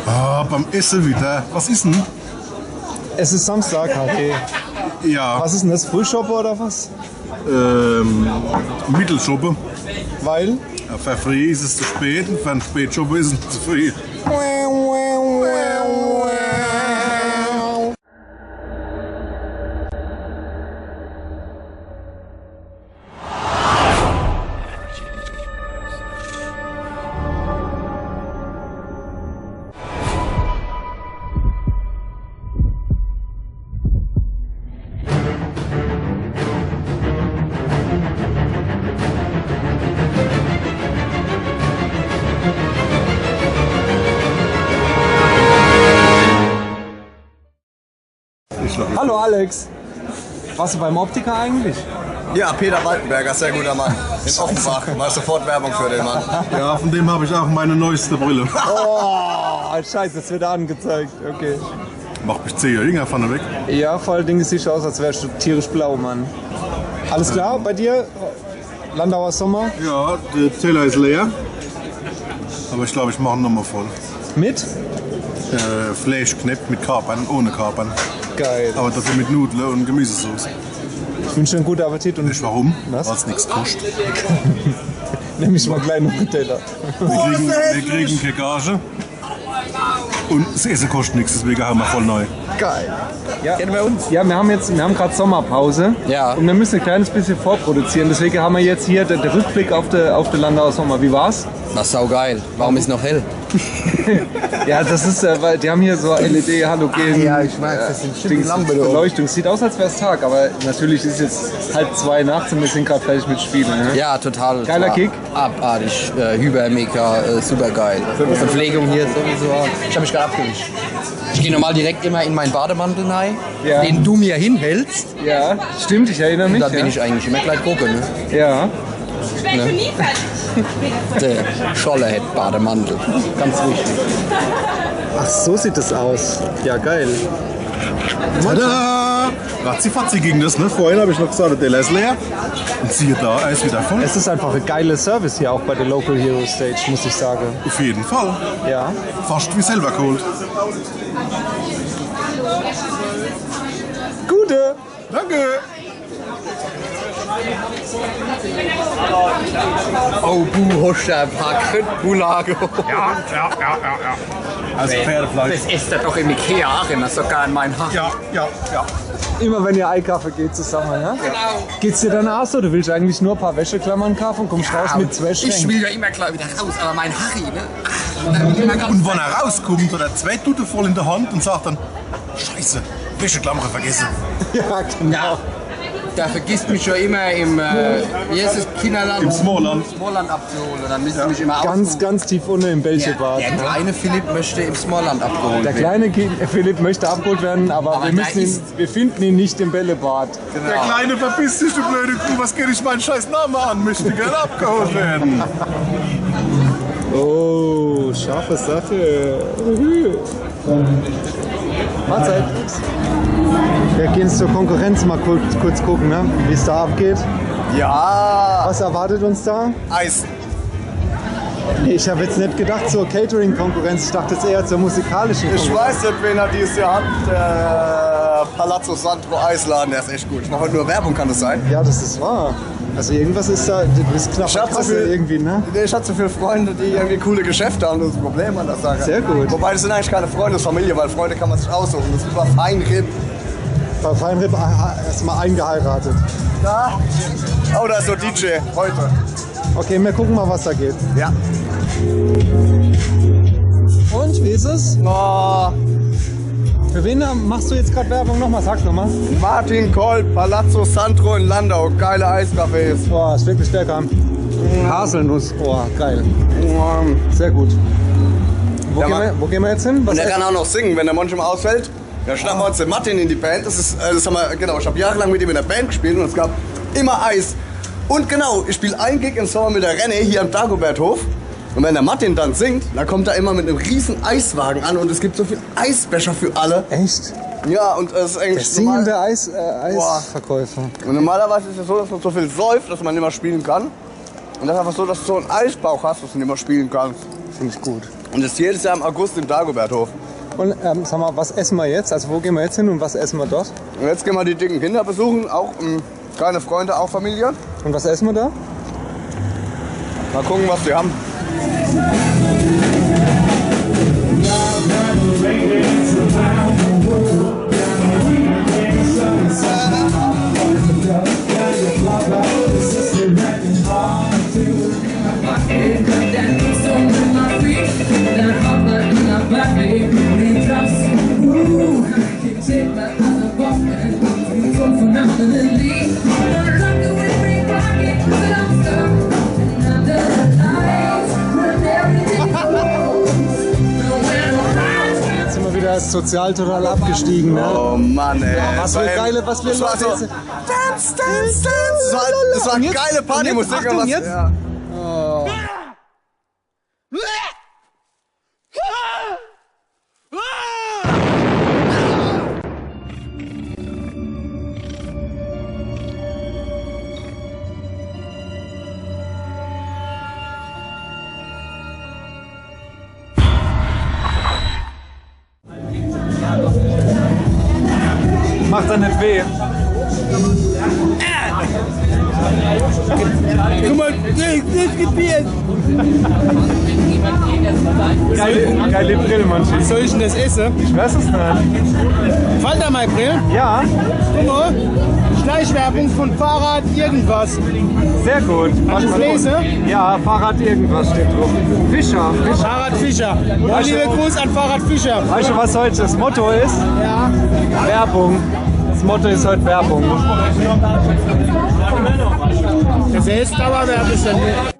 Ah, beim Essen wieder. Was ist denn? Es ist Samstag, Harry. Ja, Was ist denn das? Frühschoppe oder was? Mittelschoppe. Weil? Ja, für früh ist es zu spät und für einen Spätschoppe ist es zu früh. Hallo Alex. Warst du beim Optiker eigentlich? Ja, Peter Waltenberger, sehr guter Mann. In Offenbach. Mach sofort Werbung für den Mann. Ja, von dem habe ich auch meine neueste Brille. Oh, scheiße, das wird angezeigt. Okay. Macht mich 10 Jahre jünger vorne weg. Ja, vor allen Dingen sieht es aus, als wärst du tierisch blau, Mann. Alles klar bei dir? Landauer Sommer? Ja, der Teller ist leer. Aber ich glaube, ich mache ihn nochmal voll. Mit? Fleisch knappt mit Kapern, ohne Kapern. Geil. Aber dafür mit Nudeln und Gemüsesauce. Ich wünsche dir einen guten Appetit und Weißt du warum? Was? Weil es nichts kostet. nimm ich mal kleine Teller. Wir kriegen keine Gage. Und das Essen kostet nichts, deswegen haben wir voll neu. Geil. Ja, kennen wir uns? Ja, wir haben gerade Sommerpause. Ja. Und wir müssen ein kleines bisschen vorproduzieren. Deswegen haben wir jetzt hier den Rückblick auf den Landauer Sommer. Wie war's? Das ist saugeil. Warum ist noch hell? Ja, das ist, weil die haben hier so LED-Halogen. Ja, ich weiß, das sind bestimmt Lampen. Beleuchtung. Sieht aus, als wäre es Tag, aber natürlich ist jetzt 1:30 nachts und wir sind gerade fertig mit Spielen. Ne? Ja, total. Geiler Kick. Abartig. Hyper-Mega, super geil. Verpflegung hier sowieso. Ich habe mich gerade abgewischt. Ich gehe normal direkt immer in meinen Bademantel rein, Ja. den du mir hinhältst. Ja, stimmt, ich erinnere mich. Da bin ja. ich eigentlich immer gleich gucken. Ne? Ja. Der Schollerhead-Bademantel. Ganz wichtig. Ach, so sieht es aus. Ja, geil. Tada! Ratzifatzi ging das, ne? Vorhin habe ich noch gesagt, der Teller ist leer. Und siehe da, er ist wieder voll. Es ist einfach ein geiler Service hier auch bei der Local Hero Stage, muss ich sagen. Auf jeden Fall. Ja. Fast wie selber geholt. Gute. Danke! Oh, Buhoscher, Bulago. Ja. Also Pferdefleisch. Das ist doch im Ikea Aachen, das ist doch gar in meinen Haaren. Ja. Immer wenn ihr Einkaufen geht zusammen, ja? Genau. Geht's dir danach so? Du willst eigentlich nur ein paar Wäscheklammern kaufen und kommst raus mit 2 Ich Schränken. will ja immer klar wieder raus, aber mein Harry, ne? Und wenn er rauskommt, hat er 2 Tüten voll in der Hand und sagt dann: Scheiße, Wäscheklammer vergessen. Ja, genau. Ja, da vergisst mich ja immer im, wie heißt es, Kinderland? Im Smallland. Smallland abzuholen. Dann müsst ihr mich immer Ganz tief unten im Bällchebad. Der kleine Philipp möchte im Smallland abgeholt Der werden. kleine Philipp möchte abgeholt werden, aber Aber wir finden ihn nicht im Bällebad. Der Kleine verpisst dich, du blöde Kuh, was geht dich meinen scheiß Namen an? Möchte gerne abgeholt werden. Oh, scharfe Sache. Mahlzeit. Wir gehen zur Konkurrenz mal kurz gucken, ne? Wie es da abgeht. Ja, Was erwartet uns da? Eis. Nee, ich habe jetzt nicht gedacht zur Catering-Konkurrenz, ich dachte jetzt eher zur musikalischen Ich Konkurrenz. weiß nicht, wen er dieses Jahr hat. Der Palazzo Sandro Eisladen, der ist echt gut. Ich mache heute nur Werbung, kann das sein? Ja, das ist wahr. Also irgendwas ist da, du bist knapp Ich hab so viel- irgendwie, ne? Ich hatte so viele Freunde, die irgendwie coole Geschäfte haben. Das ist ein Problem an der Sache. Sehr gut. Wobei, das sind eigentlich keine Freunde, das ist Familie, weil Freunde kann man sich aussuchen. Das ist über Feinripp. Bei Feinripp erstmal eingeheiratet. Da. Oh, da ist so DJ heute. Okay, wir gucken mal, was da geht. Ja. Und, wie ist es? Oh, Für wen machst du jetzt gerade Werbung? Nochmal, sag nochmal. Martin Kolb, Palazzo Sandro in Landau. Geile Eiscafés. Boah, ist wirklich lecker. Haselnuss, oh, geil. Sehr gut. Wo gehen wir jetzt hin? Was Und er kann auch noch singen, wenn der manchmal ausfällt. Dann schnappen wir uns den Martin in die Band. Das haben wir, genau, ich habe jahrelang mit ihm in der Band gespielt und es gab immer Eis. Und genau, ich spiele einen Gig im Sommer mit der René hier am Dagoberthof. Und wenn der Martin dann singt, dann kommt er immer mit einem riesen Eiswagen an und es gibt so viel Eisbecher für alle. Echt? Ja, und es ist Der eigentlich singende Eisverkäufer. Und normalerweise ist es so, dass man so viel säuft, dass man nicht mehr spielen kann. Und das ist einfach so, dass du so einen Eisbauch hast, dass du nicht mehr spielen kannst. Finde ich gut. Und das ist jedes Jahr im August im Dagoberthof. Und sag mal, was essen wir jetzt? Also wo gehen wir jetzt hin und was essen wir dort? Und jetzt gehen wir die dicken Kinder besuchen, auch kleine Freunde, auch Familie. Und was essen wir da? Mal gucken, was die haben. Jetzt sind wir wieder sozial total abgestiegen, ne? Oh Mann, ey. Was für geile, was für das war Leute so, jetzt- Dance, dance, dance. Das war Und jetzt- geile Partymusik. und jetzt- Achtung, was- jetzt. Ja. Macht dann nicht weh. Guck mal, nicht gebiert. Geile Brillmann. Soll ich denn das essen? Ich weiß es nicht. Fall da mal Brillen. Ja, Guck mal. Schleichwerbung von Fahrrad irgendwas. sehr gut. Kannst du es lesen? Ja, Fahrrad irgendwas steht drauf. Fischer. Fahrrad Fischer. Ja, liebe Gruß an Fahrrad Fischer. Weißt du, was heute das Motto ist? Ja. Werbung. Das Motto ist heute Werbung. Das ist Dauerwerbesendung.